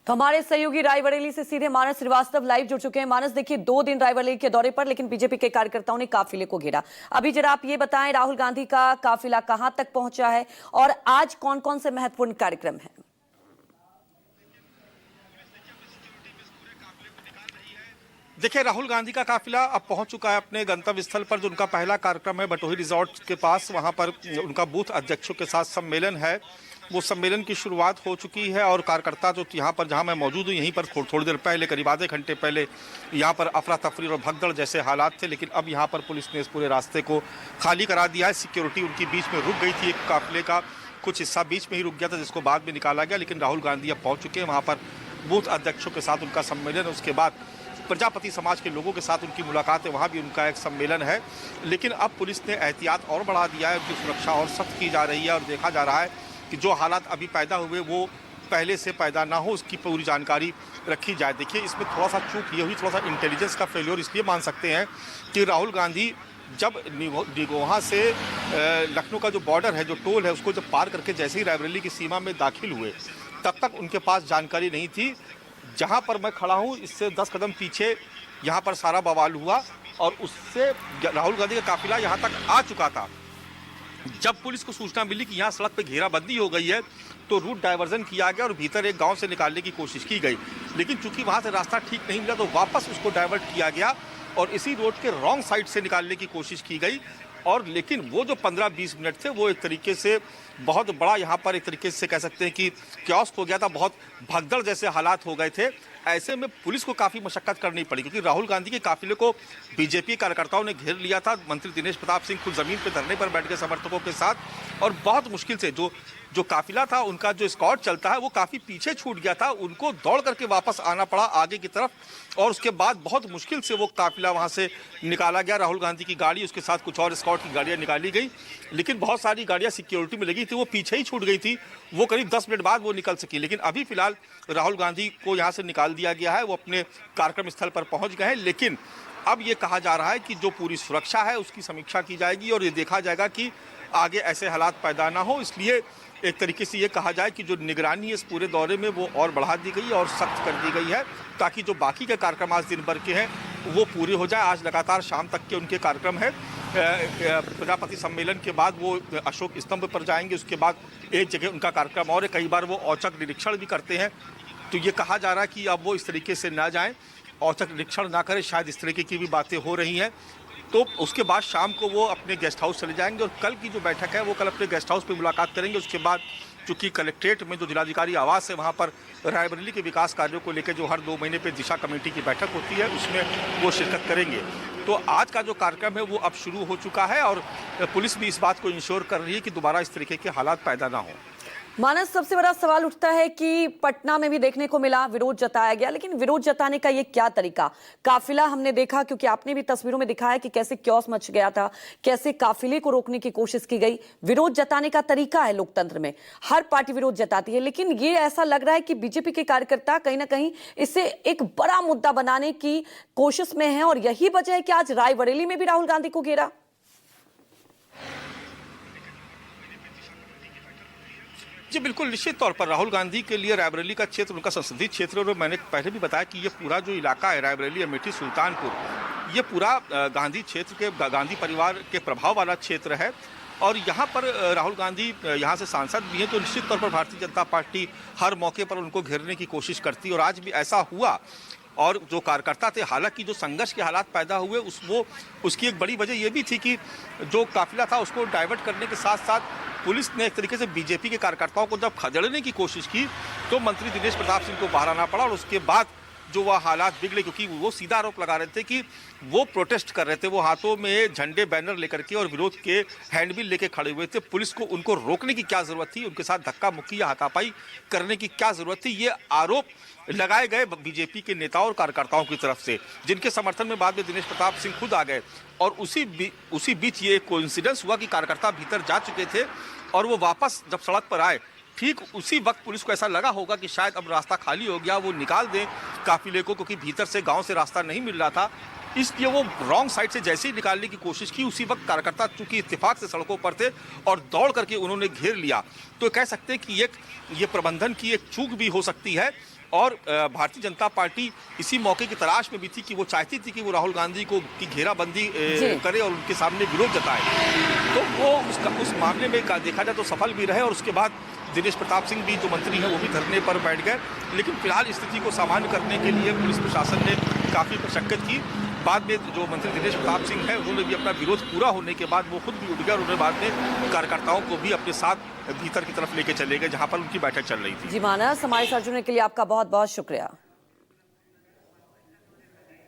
तो हमारे सहयोगी रायबरेली से सीधे मानस श्रीवास्तव लाइव जुड़ चुके हैं। मानस, देखिए 2 दिन रायबरेली के दौरे पर, लेकिन बीजेपी के कार्यकर्ताओं ने काफिले को घेरा। अभी जरा आप ये बताएं, राहुल गांधी का काफिला कहां तक पहुंचा है और आज कौन कौन से महत्वपूर्ण कार्यक्रम हैं? देखिए, राहुल गांधी का काफिला अब पहुंच चुका है अपने गंतव्य स्थल पर। जो उनका पहला कार्यक्रम है बटोही रिजॉर्ट के पास, वहां पर उनका बूथ अध्यक्षों के साथ सम्मेलन है। वो सम्मेलन की शुरुआत हो चुकी है और कार्यकर्ता जो यहाँ पर, जहाँ मैं मौजूद हूँ, यहीं पर थोड़ी देर पहले, करीब आधे घंटे पहले, यहाँ पर अफरा तफरी और भगदड़ जैसे हालात थे। लेकिन अब यहाँ पर पुलिस ने इस पूरे रास्ते को खाली करा दिया है। सिक्योरिटी उनकी बीच में रुक गई थी, एक काफिले का कुछ हिस्सा बीच में ही रुक गया था, जिसको बाद में निकाला गया। लेकिन राहुल गांधी अब पहुँच चुके हैं वहाँ पर। बूथ अध्यक्षों के साथ उनका सम्मेलन, उसके बाद प्रजापति समाज के लोगों के साथ उनकी मुलाकात है, वहाँ भी उनका एक सम्मेलन है। लेकिन अब पुलिस ने एहतियात और बढ़ा दिया है, उनकी सुरक्षा और सख्त की जा रही है और देखा जा रहा है कि जो हालात अभी पैदा हुए वो पहले से पैदा ना हो, उसकी पूरी जानकारी रखी जाए। देखिए, इसमें थोड़ा सा चूक ये हुई, थोड़ा सा इंटेलिजेंस का फेलियर इसलिए मान सकते हैं कि राहुल गांधी जब निगोहा से लखनऊ का जो बॉर्डर है, जो टोल है, उसको जब पार करके जैसे ही रायबरेली की सीमा में दाखिल हुए, तब तक उनके पास जानकारी नहीं थी। जहाँ पर मैं खड़ा हूँ, इससे 10 कदम पीछे यहाँ पर सारा बवाल हुआ और उससे राहुल गांधी का काफिला यहाँ तक आ चुका था। जब पुलिस को सूचना मिली कि यहाँ सड़क पे घेराबंदी हो गई है, तो रूट डाइवर्जन किया गया और भीतर एक गांव से निकालने की कोशिश की गई। लेकिन चूंकि वहाँ से रास्ता ठीक नहीं मिला, तो वापस उसको डाइवर्ट किया गया और इसी रोड के रॉन्ग साइड से निकालने की कोशिश की गई। और लेकिन वो जो 15-20 मिनट थे, वो एक तरीके से बहुत बड़ा, यहाँ पर एक तरीके से कह सकते हैं कि क्योस हो गया था, बहुत भगदड़ जैसे हालात हो गए थे। ऐसे में पुलिस को काफ़ी मशक्कत करनी पड़ी, क्योंकि राहुल गांधी के काफिले को बीजेपी कार्यकर्ताओं ने घेर लिया था। मंत्री दिनेश प्रताप सिंह खुद ज़मीन पर धरने पर बैठ गए समर्थकों के साथ, और बहुत मुश्किल से जो काफिला था, उनका जो स्कॉट चलता है, वो काफ़ी पीछे छूट गया था। उनको दौड़ करके वापस आना पड़ा आगे की तरफ, और उसके बाद बहुत मुश्किल से वो काफिला वहाँ से निकाला गया। राहुल गांधी की गाड़ी, उसके साथ कुछ और स्कॉट की गाड़ियाँ निकाली गई, लेकिन बहुत सारी गाड़ियाँ सिक्योरिटी में लगी थी, वो पीछे ही छूट गई थी। वो करीब 10 मिनट बाद वो निकल सकी। लेकिन अभी फिलहाल राहुल गांधी को यहाँ से निकाल दिया गया है, वो अपने कार्यक्रम स्थल पर पहुँच गए हैं। लेकिन अब ये कहा जा रहा है कि जो पूरी सुरक्षा है उसकी समीक्षा की जाएगी और ये देखा जाएगा कि आगे ऐसे हालात पैदा ना हो। इसलिए एक तरीके से ये कहा जाए कि जो निगरानी इस पूरे दौरे में वो और बढ़ा दी गई और सख्त कर दी गई है, ताकि जो बाकी के कार्यक्रम आज दिन भर के हैं वो पूरे हो जाए। आज लगातार शाम तक के उनके कार्यक्रम है। प्रजापति सम्मेलन के बाद वो अशोक स्तंभ पर जाएंगे, उसके बाद एक जगह उनका कार्यक्रम और कई बार वो औचक निरीक्षण भी करते हैं। तो ये कहा जा रहा है कि अब वो इस तरीके से ना जाएं, औचक निरीक्षण ना करें, शायद इस तरीके की भी बातें हो रही हैं। तो उसके बाद शाम को वो अपने गेस्ट हाउस चले जाएंगे और कल की जो बैठक है वो कल अपने गेस्ट हाउस पे मुलाकात करेंगे। उसके बाद चूँकि कलेक्ट्रेट में जो जिलाधिकारी आवास है, वहाँ पर रायबरेली के विकास कार्यों को लेकर जो हर 2 महीने पे दिशा कमेटी की बैठक होती है, उसमें वो शिरकत करेंगे। तो आज का जो कार्यक्रम है वो अब शुरू हो चुका है और पुलिस भी इस बात को इंश्योर कर रही है कि दोबारा इस तरीके के हालात पैदा ना हो। मानस, सबसे बड़ा सवाल उठता है कि पटना में भी देखने को मिला, विरोध जताया गया, लेकिन विरोध जताने का ये क्या तरीका? काफिला हमने देखा, क्योंकि आपने भी तस्वीरों में दिखाया कि कैसे क्योस मच गया था, कैसे काफिले को रोकने की कोशिश की गई। विरोध जताने का तरीका है लोकतंत्र में, हर पार्टी विरोध जताती है, लेकिन ये ऐसा लग रहा है कि बीजेपी के कार्यकर्ता कहीं ना कहीं इसे एक बड़ा मुद्दा बनाने की कोशिश में है और यही वजह है कि आज रायबरेली में भी राहुल गांधी को घेरा। जी बिल्कुल, निश्चित तौर पर राहुल गांधी के लिए रायबरेली का क्षेत्र उनका संसदीय क्षेत्र है। और मैंने पहले भी बताया कि ये पूरा जो इलाका है, रायबरेली, अमेठी, सुल्तानपुर, ये पूरा गांधी क्षेत्र के, गांधी परिवार के प्रभाव वाला क्षेत्र है। और यहाँ पर राहुल गांधी यहाँ से सांसद भी हैं, तो निश्चित तौर पर भारतीय जनता पार्टी हर मौके पर उनको घेरने की कोशिश करती है और आज भी ऐसा हुआ। और जो कार्यकर्ता थे, हालांकि जो संघर्ष के हालात पैदा हुए उसकी एक बड़ी वजह ये भी थी कि जो काफिला था उसको डाइवर्ट करने के साथ साथ पुलिस ने एक तरीके से बीजेपी के कार्यकर्ताओं को जब खदेड़ने की कोशिश की, तो मंत्री दिनेश प्रताप सिंह को बाहर आना पड़ा और उसके बाद जो वह हालात बिगड़े, क्योंकि वो सीधा आरोप लगा रहे थे कि वो प्रोटेस्ट कर रहे थे, वो हाथों में झंडे, बैनर लेकर के और विरोध के हैंडबिल लेके खड़े हुए थे। पुलिस को उनको रोकने की क्या जरूरत थी, उनके साथ धक्का मुक्की या हाथापाई करने की क्या जरूरत थी, ये आरोप लगाए गए बीजेपी के नेताओं और कार्यकर्ताओं की तरफ से, जिनके समर्थन में बाद में दिनेश प्रताप सिंह खुद आ गए। और उसी बीच ये कोइंसिडेंस हुआ कि कार्यकर्ता भीतर जा चुके थे और वो वापस जब सड़क पर आए, ठीक उसी वक्त पुलिस को ऐसा लगा होगा कि शायद अब रास्ता खाली हो गया, वो निकाल दें काफिले को, क्योंकि भीतर से गांव से रास्ता नहीं मिल रहा था। इसलिए वो रॉन्ग साइड से जैसे ही निकालने की कोशिश की, उसी वक्त कार्यकर्ता चूंकि इत्तेफाक से सड़कों पर थे और दौड़ करके उन्होंने घेर लिया। तो कह सकते हैं कि ये प्रबंधन की एक चूक भी हो सकती है और भारतीय जनता पार्टी इसी मौके की तलाश में भी थी कि वो चाहती थी कि वो राहुल गांधी को की घेराबंदी करे और उनके सामने विरोध जताए। तो वो उस मामले में देखा जाए तो सफल भी रहे और उसके बाद दिनेश प्रताप सिंह भी जो मंत्री हैं वो भी धरने पर बैठ गए। लेकिन फिलहाल स्थिति को सामान्य करने के लिए पुलिस प्रशासन ने काफ़ी मशक्कत की। बाद में जो मंत्री दिनेश प्रताप सिंह हैं उन्होंने भी अपना विरोध पूरा होने के बाद वो खुद भी उठ गए और उन्होंने बाद में कार्यकर्ताओं को भी अपने साथ भीतर की तरफ लेके चले गए जहां पर उनकी बैठक चल रही थी। जी मानस, हमारे साथ जुड़ने के लिए आपका बहुत बहुत शुक्रिया।